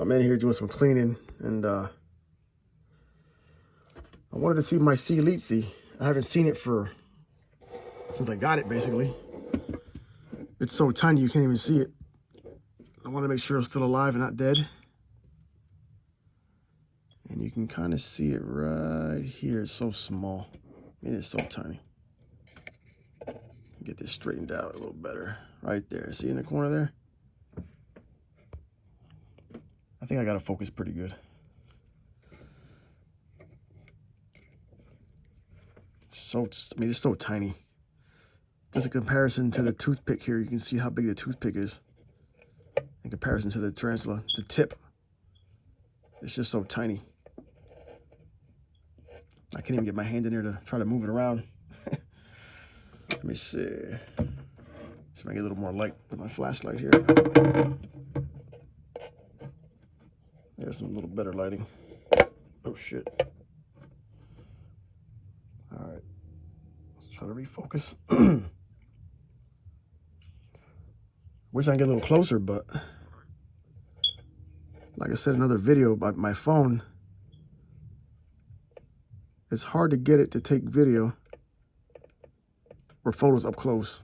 I'm in here doing some cleaning, and I wanted to see my C. Leetzi. I haven't seen it since I got it, basically. It's so tiny you can't even see it. I want to make sure it's still alive and not dead. And you can kind of see it right here. It's so small. It is so tiny. Get this straightened out a little better. Right there. See in the corner there? I think I got to focus pretty good. It's so tiny. Just a comparison to the toothpick here, you can see how big the toothpick is. In comparison to the tarantula, the tip. It's just so tiny. I can't even get my hand in there to try to move it around. Let me see. See if I get a little more light with my flashlight here. There's some little better lighting. Oh shit. All right. Let's try to refocus. Wish I could get a little closer, but like I said in another video about my phone, it's hard to get it to take video or photos up close.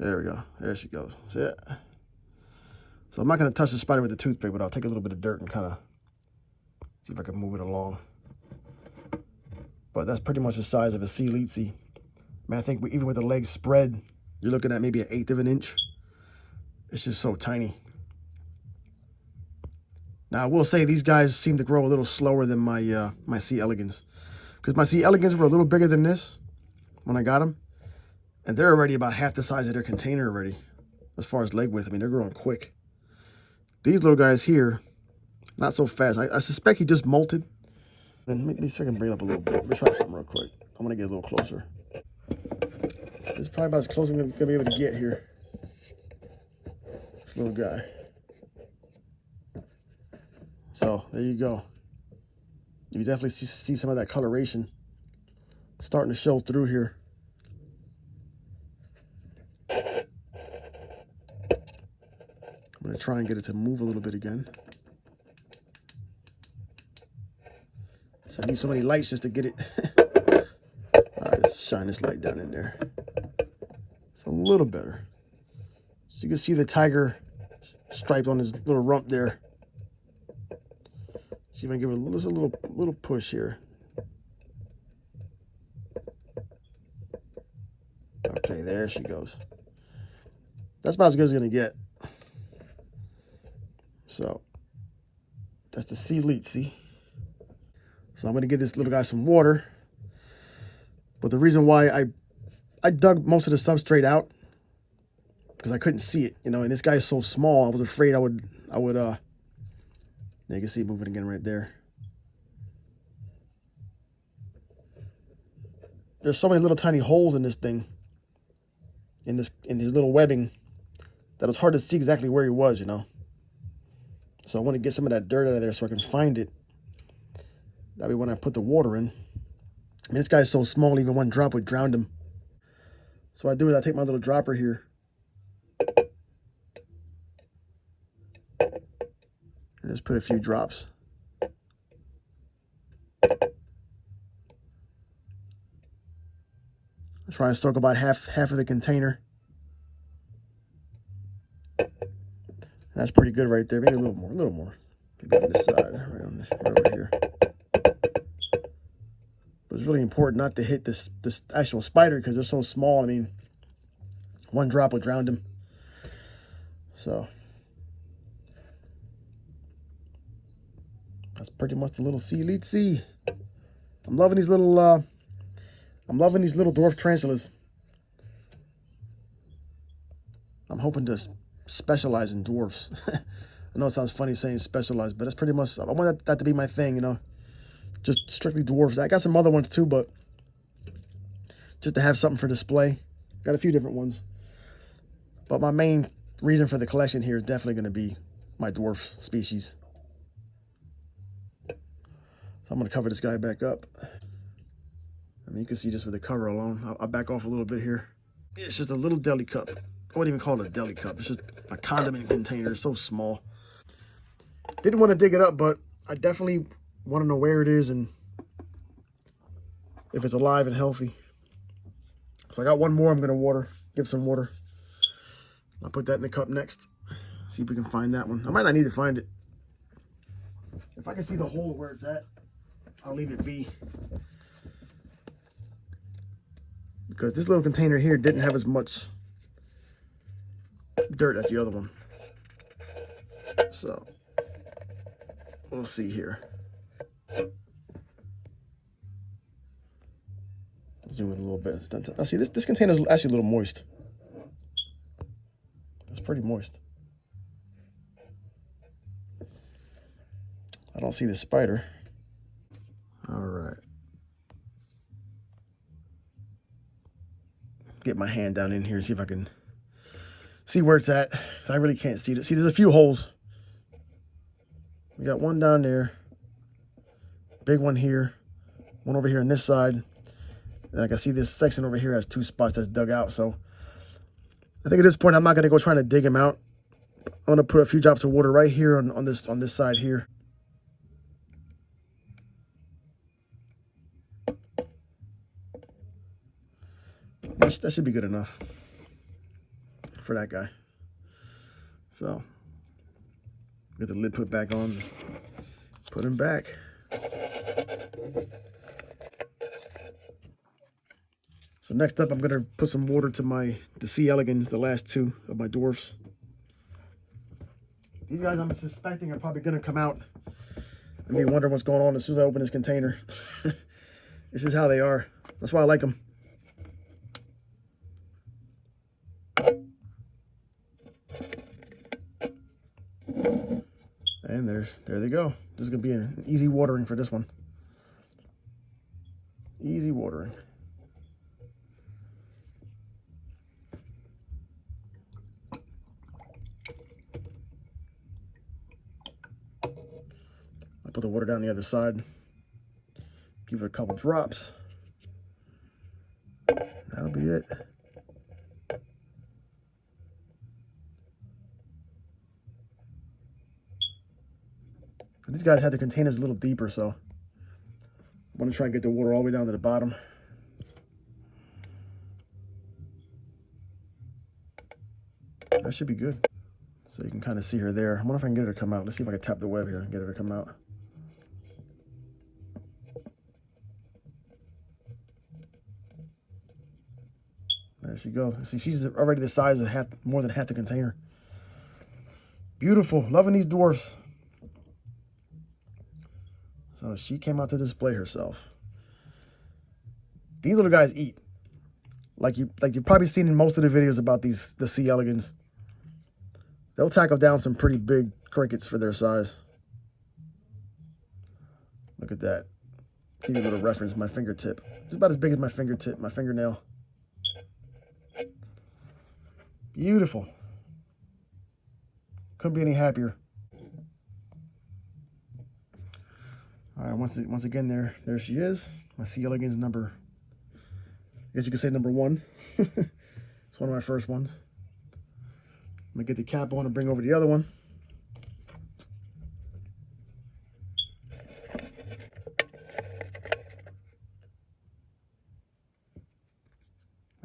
There we go. There she goes. See it? So I'm not going to touch the spider with the toothpick, but I'll take a little bit of dirt and kind of see if I can move it along. But that's pretty much the size of a C. Leetzi. I mean, I think even with the legs spread, you're looking at maybe 1/8 of an inch. It's just so tiny. Now, I will say these guys seem to grow a little slower than my my C. elegans. Because my C. elegans were a little bigger than this when I got them. And they're already about half the size of their container already. As far as leg width, I mean, they're growing quick. These little guys here, not so fast. I suspect he just molted. And maybe see if I can bring it up a little bit. Let me try something real quick. I'm going to get a little closer. This is probably about as close as I'm going to be able to get here. This little guy. So, there you go. You definitely see some of that coloration starting to show through here. I'm going to try and get it to move a little bit again. So I need so many lights just to get it. All right, let's shine this light down in there. It's a little better. So you can see the tiger stripe on his little rump there. See if I can give it just a little push here. Okay, there she goes. That's about as good as it's gonna get. So that's the C. Leetzi. So I'm gonna give this little guy some water. But the reason why I dug most of the substrate out because I couldn't see it, you know, and this guy is so small, I was afraid I would you can see it moving again right there. There's so many little tiny holes in this thing, in his little webbing, that it's hard to see exactly where he was, you know. So I want to get some of that dirt out of there so I can find it. That way when I put the water in, I mean, this guy's so small, even one drop would drown him. So what I do is I take my little dropper here. And just put a few drops. I try and soak about half of the container. And that's pretty good right there. Maybe a little more. Maybe on this side, right over here. But it's really important not to hit this actual spider because they're so small. I mean, one drop would drown them. So that's pretty much the little C. Leetzi. I'm loving these little dwarf tarantulas. I'm hoping to specialize in dwarfs. I know it sounds funny saying specialize, but it's pretty much, I want that to be my thing, you know. Just strictly dwarfs. I got some other ones too, but just to have something for display. Got a few different ones. But my main reason for the collection here is definitely going to be my dwarf species. So I'm going to cover this guy back up. I mean, you can see just with the cover alone. I'll back off a little bit here. It's just a little deli cup. wouldn't even call it a deli cup. It's just a condiment container. It's so small. Didn't want to dig it up, but I definitely want to know where it is and if it's alive and healthy. So I got one more I'm going to give some water. I'll put that in the cup next. See if we can find that one. I might not need to find it. If I can see the hole where it's at, I'll leave it be. Because this little container here didn't have as much dirt as the other one. So, we'll see here. Zoom in a little bit. Now see, this container is actually a little moist. It's pretty moist. I don't see the spider. All right. Get my hand down in here and see if I can see where it's at. I really can't see it. See, there's a few holes. We got one down there. Big one here. One over here on this side. And I can see this section over here has 2 spots that's dug out. So I think at this point I'm not gonna go trying to dig him out. I'm gonna put a few drops of water right here on this side here. That should be good enough for that guy. So get the lid put back on. Put him back. So next up, I'm gonna put some water to the C. elegans, the last 2 of my dwarfs. These guys I'm suspecting are probably gonna come out and be wondering what's going on as soon as I open this container. This is how they are. That's why I like them. And there they go. This is gonna be an easy watering for this one. Easy watering. I'll put the water down the other side. Give it a couple drops. That'll be it. These guys had the containers a little deeper, so I'm gonna try and get the water all the way down to the bottom. That should be good. So you can kind of see her there. I wonder if I can get her to come out. Let's see if I can tap the web here and get her to come out. There she goes. See, she's already the size of more than half the container. Beautiful. Loving these dwarfs. So she came out to display herself. These little guys eat. Like you've probably seen in most of the videos about the C. elegans. They'll tackle down some pretty big crickets for their size. Look at that. Give you a little reference, my fingertip. It's about as big as my fingertip, my fingernail. Beautiful. Couldn't be any happier. All right, once again, there she is. My C. elegans number, I guess you could say number 1. It's one of my first ones. I'm gonna get the cap on and bring over the other one.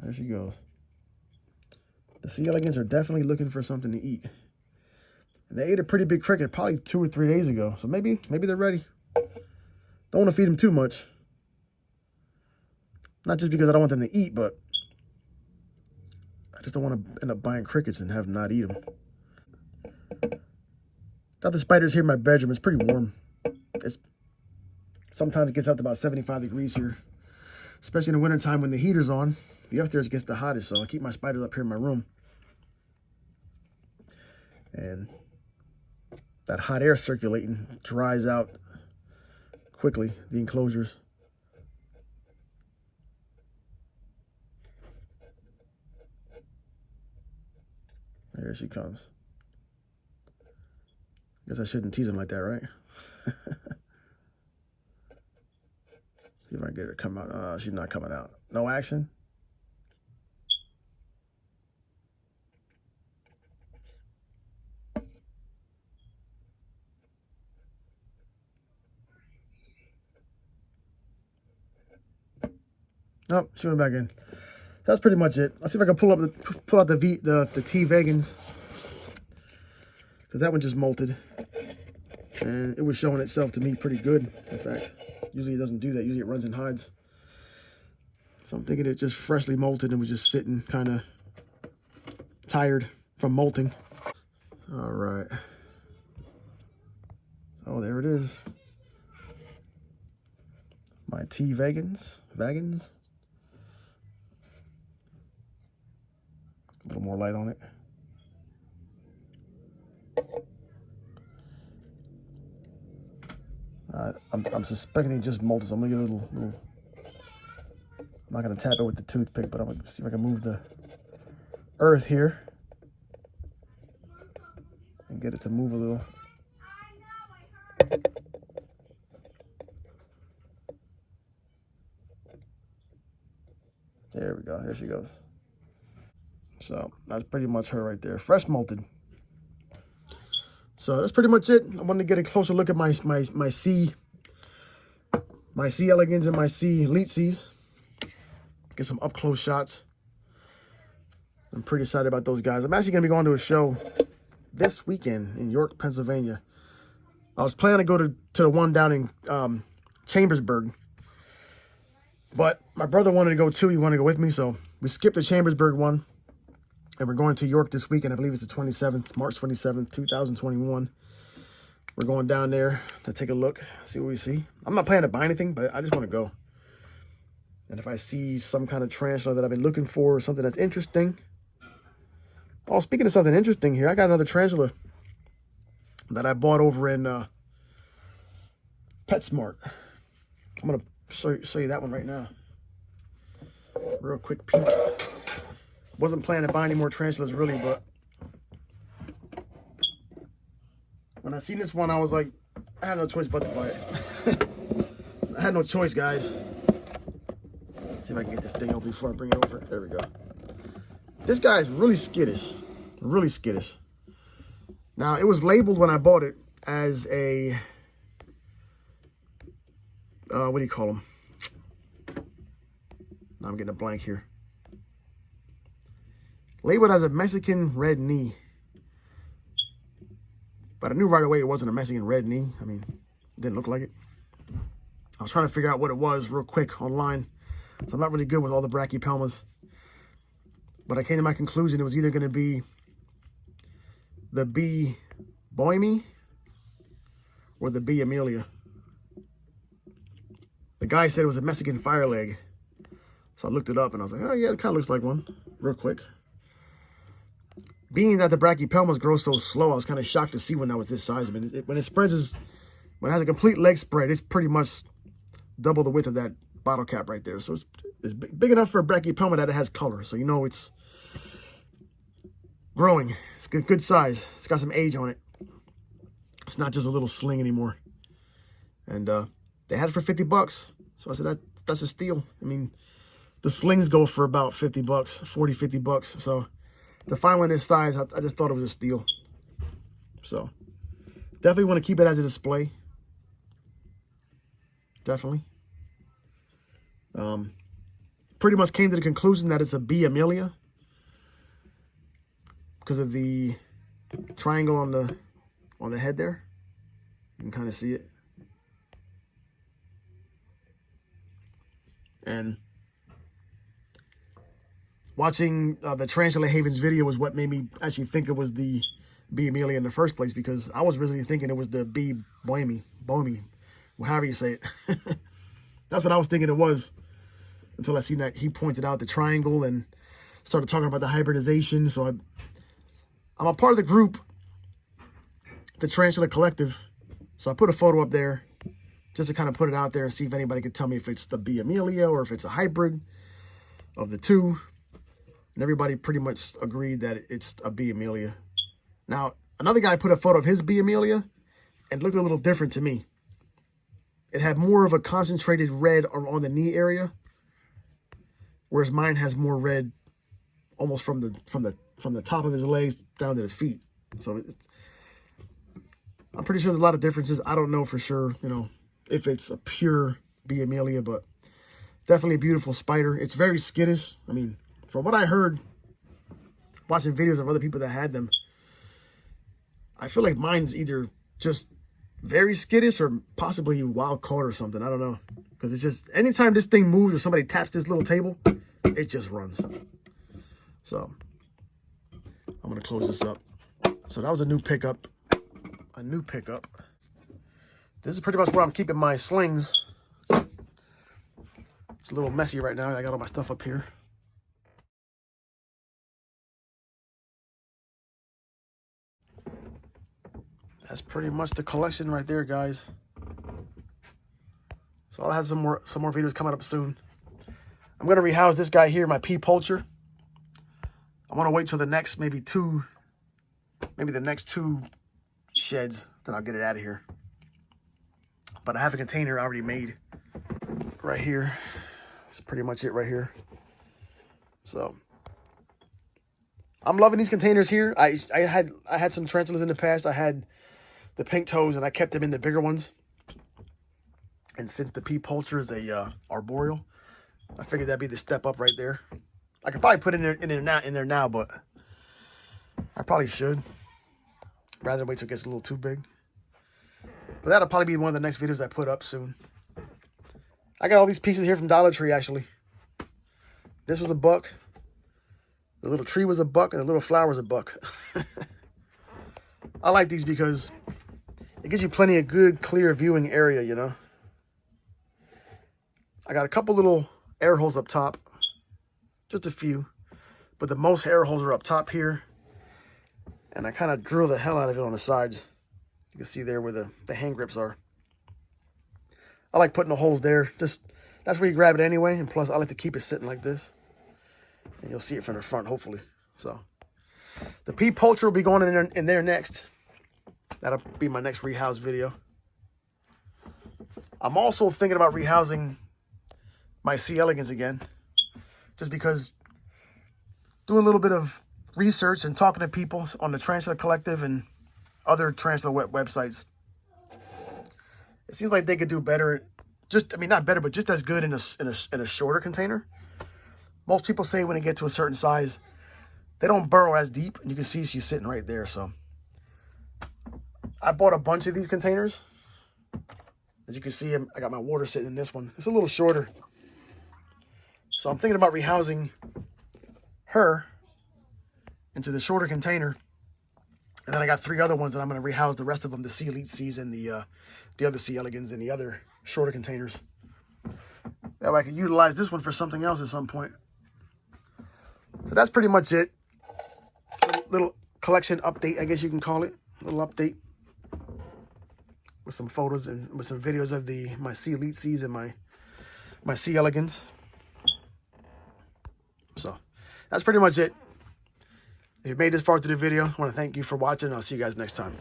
There she goes. The C. elegans are definitely looking for something to eat. And they ate a pretty big cricket probably 2 or 3 days ago. So maybe they're ready. Don't want to feed them too much. Not just because I don't want them to eat, but I just don't want to end up buying crickets and have them not eat them. Got the spiders here in my bedroom. It's pretty warm. Sometimes it gets up to about 75 degrees here, especially in the wintertime when the heater's on. The upstairs gets the hottest, so I keep my spiders up here in my room. And that hot air circulating dries out quickly the enclosures. There she comes. Guess I shouldn't tease him like that, right? See if I can get her to come out. She's not coming out. No action. Oh, she went back in. That's pretty much it. Let's see if I can pull out the T Vegans, because that one just molted, and it was showing itself to me pretty good. In fact, usually it doesn't do that. Usually it runs and hides. So I'm thinking it just freshly molted and was just sitting, kind of tired from molting. All right. So there it is. My T Vegans. A little more light on it. I'm suspecting it just molted, so I'm gonna get a little. I'm not gonna tap it with the toothpick, but I'm gonna see if I can move the earth here and get it to move a little. There we go. There she goes. So that's pretty much her right there, fresh molted. So that's pretty much it. I wanted to get a closer look at my C Elegans and my C Leetzis. Get some up close shots. I'm pretty excited about those guys. I'm actually gonna be going to a show this weekend in York, Pennsylvania. I was planning to go to the one down in Chambersburg, but my brother wanted to go too. He wanted to go with me, so we skipped the Chambersburg one. And we're going to York this weekend. I believe it's the 27th, March 27th, 2021. We're going down there to take a look, see what we see. I'm not planning to buy anything, but I just want to go. And if I see some kind of tarantula that I've been looking for, something that's interesting. Oh, speaking of something interesting here, I got another tarantula that I bought over in PetSmart. I'm going to show you that one right now. Real quick peek. Wasn't planning to buy any more tarantulas really, but when I seen this one, I was like, I had no choice but to buy it. I had no choice, guys. Let's see if I can get this thing open before I bring it over. There we go. This guy is really skittish. Really skittish. Now, it was labeled when I bought it as a, what do you call them? Now I'm getting a blank here. Labeled as a Mexican red knee. But I knew right away it wasn't a Mexican red knee. I mean, it didn't look like it. I was trying to figure out what it was real quick online. So I'm not really good with all the Brachypelmas. But I came to my conclusion it was either going to be the B. Boimi or the B. Emilia. The guy said it was a Mexican fire leg. So I looked it up and I was like, oh yeah, it kind of looks like one. Real quick. Being that the Brachypelmas grow so slow, I was kind of shocked to see when that was this size. I mean, when it spreads, when it has a complete leg spread, it's pretty much double the width of that bottle cap right there. So it's big enough for a Brachypelma that it has color. So you know it's growing. It's good size. It's got some age on it. It's not just a little sling anymore. And they had it for 50 bucks. So I said, that's a steal. I mean, the slings go for about 50 bucks, 40, 50 bucks. So to find one this size, I just thought it was a steal. So definitely want to keep it as a display. Definitely. Pretty much came to the conclusion that it's a B. Emilia because of the triangle on the head there. You can kind of see it. And watching the Tarantula Havens video was what made me actually think it was the B. Emilia in the first place, because I was originally thinking it was the B. Boimi, however you say it. That's what I was thinking it was until I seen that he pointed out the triangle and started talking about the hybridization. So I'm a part of the group, the Tarantula Collective. So I put a photo up there just to kind of put it out there and see if anybody could tell me if it's the B. Emilia or if it's a hybrid of the two. And everybody pretty much agreed that it's a B. Emilia. Now, another guy put a photo of his B. Emilia and it looked a little different to me. It had more of a concentrated red on the knee area, whereas mine has more red almost from the top of his legs down to the feet. So I'm pretty sure there's a lot of differences. I don't know for sure, you know, if it's a pure B. Emilia, but Definitely a beautiful spider. It's very skittish. I mean, from what I heard, watching videos of other people that had them, I feel like mine's either just very skittish or possibly wild caught or something. I don't know. Because it's just, anytime this thing moves or somebody taps this little table, it just runs. So, I'm going to close this up. So that was a new pickup. A new pickup. This is pretty much where I'm keeping my slings. It's a little messy right now. I got all my stuff up here. That's pretty much the collection right there, guys. So I'll have some more videos coming up soon. I'm gonna rehouse this guy here, my pea poultry. I want to wait till the next maybe the next two sheds, then I'll get it out of here. But I have a container already made right here. That's pretty much it right here. So I'm loving these containers here. I had some tarantulas in the past. I had the pink toes and I kept them in the bigger ones. And since the pea poultry is a arboreal, I figured that'd be the step up right there. I could probably put it in there now, but I probably should. Rather than wait till it gets a little too big. But that'll probably be one of the next videos I put up soon. I got all these pieces here from Dollar Tree, actually. This was $1. The little tree was $1, and the little flower was $1. I like these because it gives you plenty of good, clear viewing area, you know. I got a couple little air holes up top. Just a few. But the most air holes are up top here. And I kind of drill the hell out of it on the sides. You can see there where the hand grips are. I like putting the holes there. Just that's where you grab it anyway. And plus, I like to keep it sitting like this. And you'll see it from the front, hopefully. So, the pea poultry will be going in there next. That'll be my next rehouse video. I'm also thinking about rehousing my C. elegans again. Just because doing a little bit of research and talking to people on the Tarantula Collective and other Tarantula websites, it seems like they could do better. Not better, but just as good in a shorter container. Most people say when they get to a certain size, they don't burrow as deep. And you can see she's sitting right there. So I bought a bunch of these containers. As you can see, I got my water sitting in this one. It's a little shorter. So I'm thinking about rehousing her into the shorter container. And then I got 3 other ones that I'm going to rehouse the rest of them, the C. Leetzis and the other C. elegans in the other shorter containers. That way I can utilize this one for something else at some point. So that's pretty much it. Little collection update, I guess you can call it. Little update. With some photos and with some videos of my C. Leetzis and my C. elegans. So that's pretty much it. If you made this far through the video, I want to thank you for watching. I'll see you guys next time.